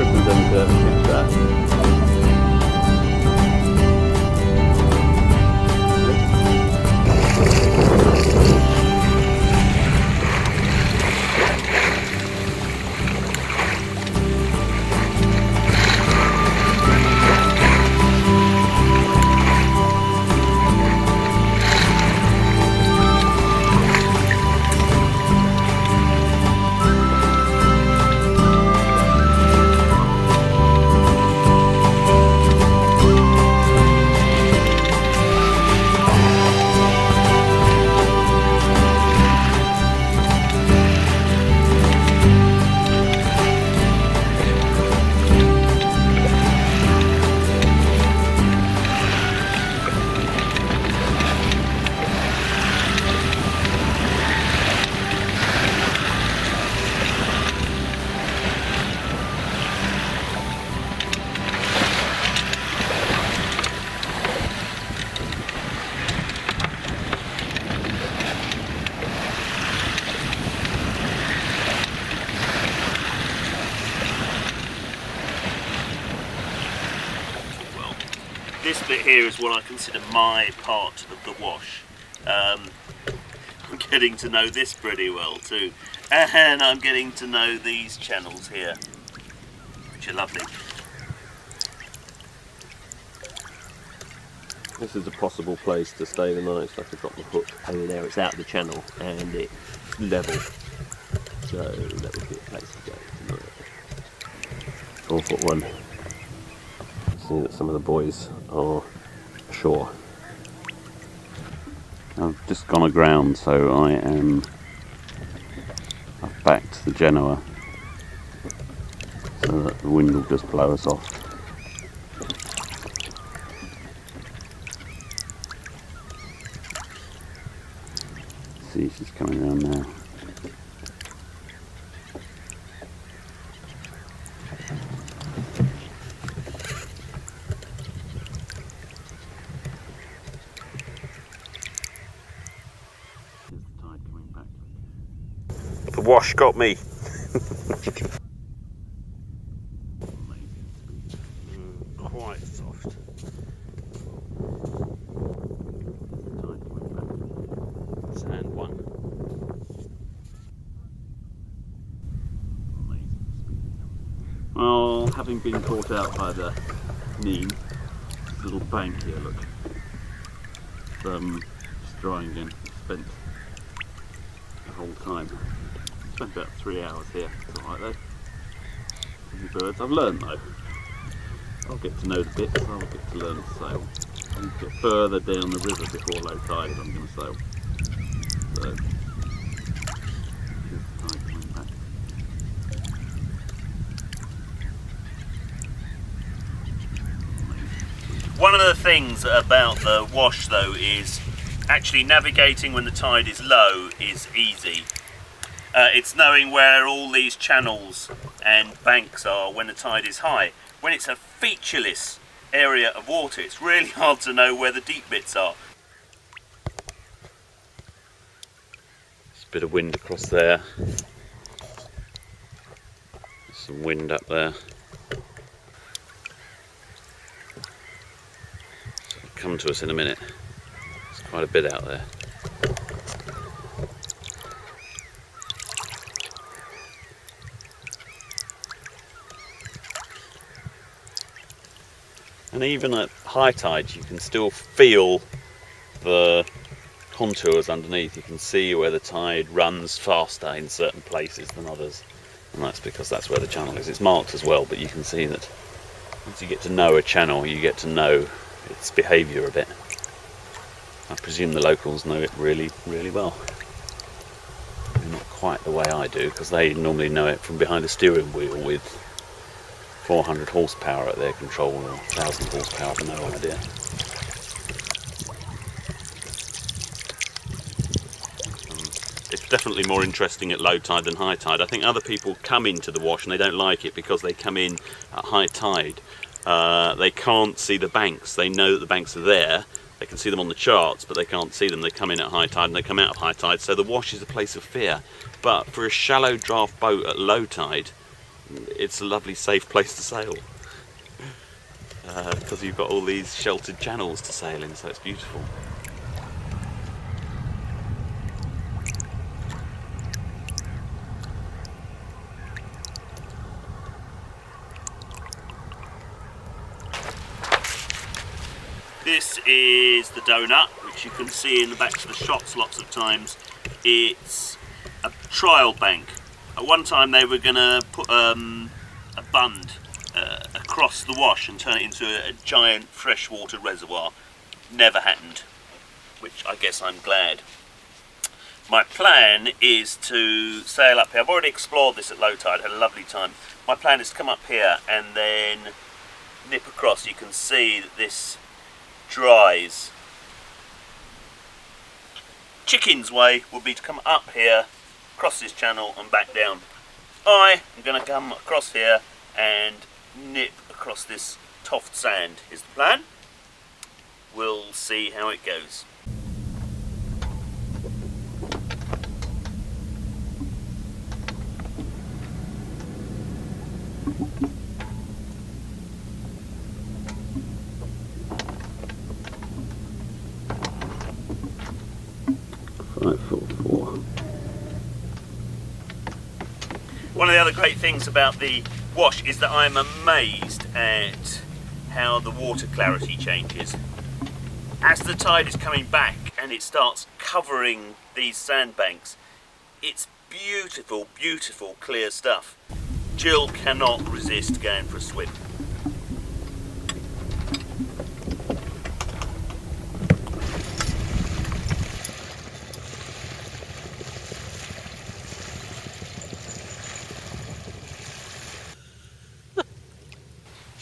Britain's only to ever catch that. This bit here is what I consider my part of the wash. I'm getting to know this pretty well too, and I'm getting to know these channels here, which are lovely. This is a possible place to stay the night, so I could drop the hook over there. It's out of the channel and it's level, so that would be a place to go tonight. 4-foot one. See that some of the boys are ashore. I've just gone aground, so I've backed the Genoa so that the wind will just blow us off. See, she's coming around now. The wash got me. Quite soft. Sand one. Well, having been caught out by the knee, this little bank here, look, just drying again. Spent the whole time. Spent about 3 hours here. It's alright though. The birds. I've learned though. I'll get to know the bits. I'll get to learn to sail. And get further down the river before low tide if I'm going to sail. So, here's the tide coming back. One of the things about the wash though is actually navigating when the tide is low is easy. It's knowing where all these channels and banks are when the tide is high. When it's a featureless area of water, it's really hard to know where the deep bits are. Just a bit of wind across there. Some wind up there. So it'll come to us in a minute. There's quite a bit out there. And even at high tide you can still feel the contours underneath. You can see where the tide runs faster in certain places than others, and that's because that's where the channel is. It's marked as well, but you can see that once you get to know a channel you get to know its behaviour a bit. I presume the locals know it really, really well. Not quite the way I do, because they normally know it from behind the steering wheel with 400 horsepower at their control, or 1000 horsepower, I've no idea. It's definitely more interesting at low tide than high tide. I think other people come into the wash and they don't like it because they come in at high tide. They can't see the banks. They know that the banks are there. They can see them on the charts, but they can't see them. They come in at high tide and they come out of high tide. So the wash is a place of fear. But for a shallow draft boat at low tide, it's a lovely safe place to sail. Because you've got all these sheltered channels to sail in, so it's beautiful. This is the donut, which you can see in the backs of the shots lots of times. It's a trial bank. At one time they were going to put a bund across the wash and turn it into a giant freshwater reservoir. Never happened, which I guess I'm glad. My plan is to sail up here. I've already explored this at low tide, had a lovely time. My plan is to come up here and then nip across. You can see that this dries. Chicken's way would be to come up here, cross this channel and back down. I am going to come across here and nip across this toft sand is the plan. We'll see how it goes. One of the other great things about the wash is that I'm amazed at how the water clarity changes. As the tide is coming back and it starts covering these sandbanks, it's beautiful, beautiful clear stuff. Jill cannot resist going for a swim.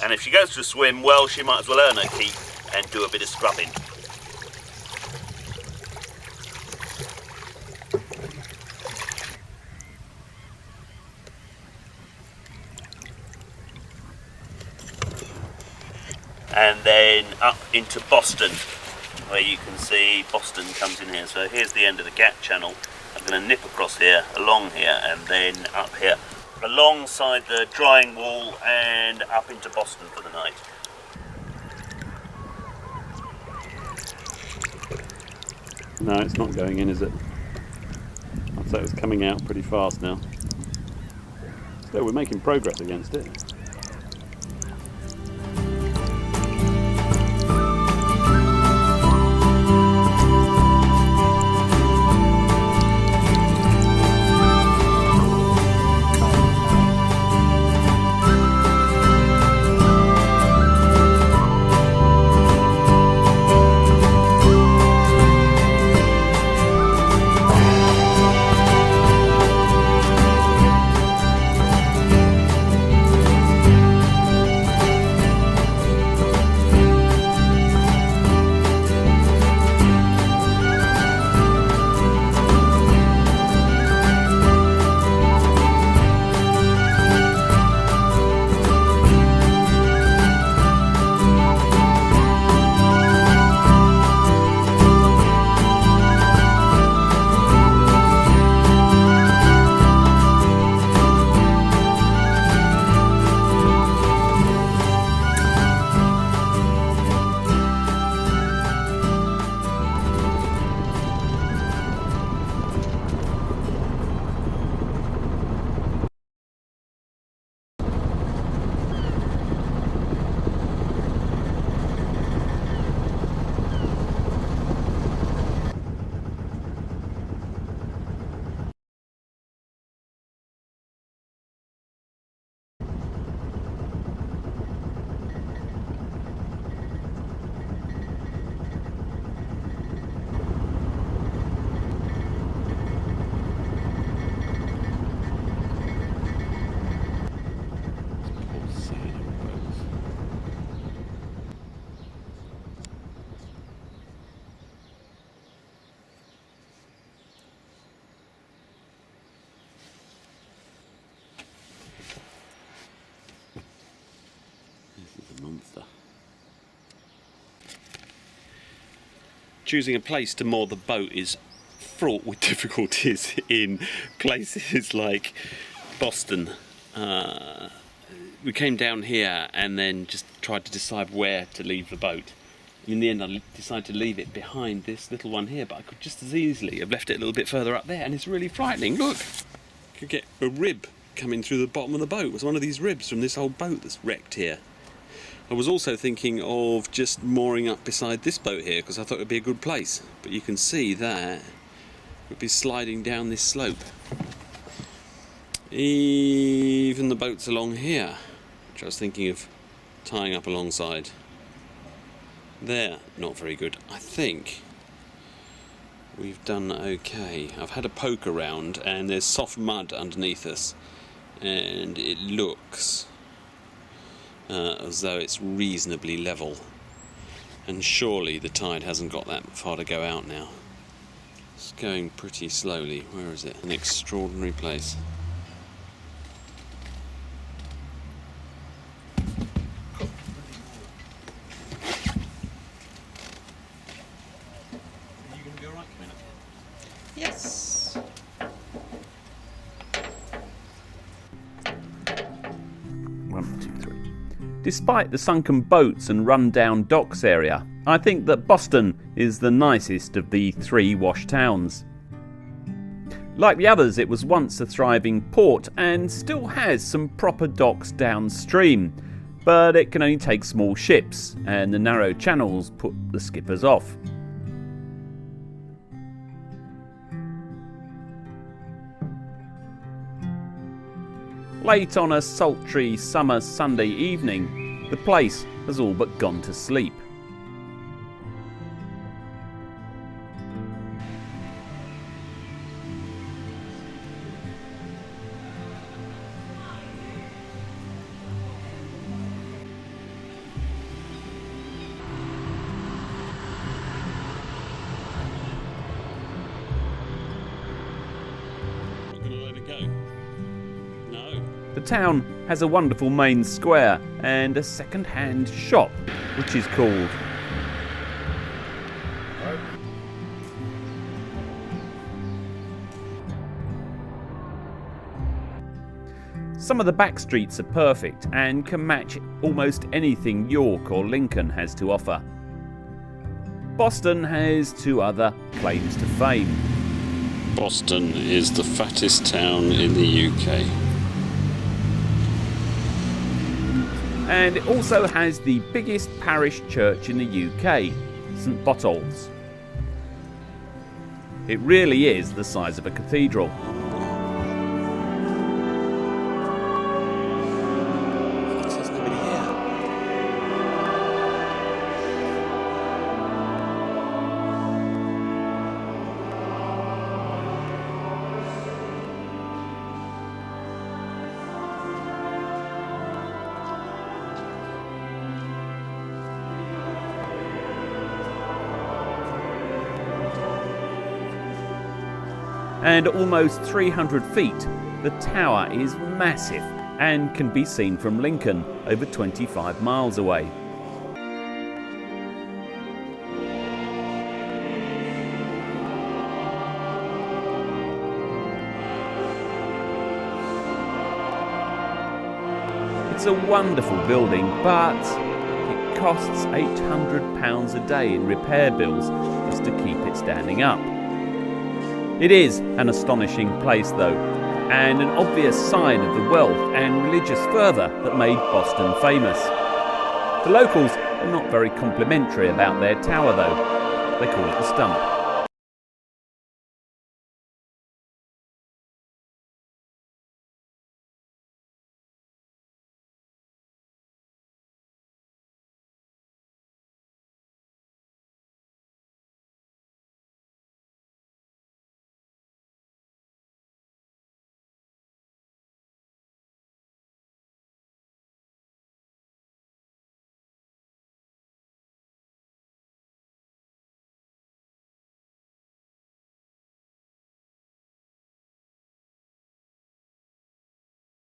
And if she goes for a swim, well, she might as well earn her keep and do a bit of scrubbing. And then up into Boston, where you can see Boston comes in here. So here's the end of the gap channel. I'm going to nip across here, along here, and then up here, alongside the drying wall and up into Boston for the night. No, it's not going in, is it? I'd say it's coming out pretty fast now. Still, we're making progress against it. Choosing a place to moor the boat is fraught with difficulties in places like Boston we came down here and then just tried to decide where to leave the boat. In the end, I decided to leave it behind this little one here, but I could just as easily have left it a little bit further up there, and it's really frightening. Look, you could get a rib coming through the bottom of the boat. It was one of these ribs from this old boat that's wrecked here. I was also thinking of just mooring up beside this boat here because I thought it would be a good place, but you can see that we'd be sliding down this slope. Even the boats along here, which I was thinking of tying up alongside, they're not very good. I think we've done okay. I've had a poke around and there's soft mud underneath us, and it looks as though it's reasonably level, and surely the tide hasn't got that far to go out now. It's going pretty slowly. Where is it? An extraordinary place. Yes. One, two, three. Despite the sunken boats and run-down docks area, I think that Boston is the nicest of the three wash towns. Like the others, it was once a thriving port and still has some proper docks downstream, but it can only take small ships, and the narrow channels put the skippers off. Late on a sultry summer Sunday evening, the place has all but gone to sleep. Not going to let it go. No. The town has a wonderful main square and a second-hand shop, which is called Some of the back streets are perfect and can match almost anything York or Lincoln has to offer. Boston has two other claims to fame. Boston is the fattest town in the UK. And it also has the biggest parish church in the UK, St Botolph's. It really is the size of a cathedral. There's nobody here. And at almost 300 feet, the tower is massive and can be seen from Lincoln, over 25 miles away. It's a wonderful building, but it costs £800 a day in repair bills just to keep it standing up. It is an astonishing place though, and an obvious sign of the wealth and religious fervour that made Boston famous. The locals are not very complimentary about their tower though. They call it the Stump.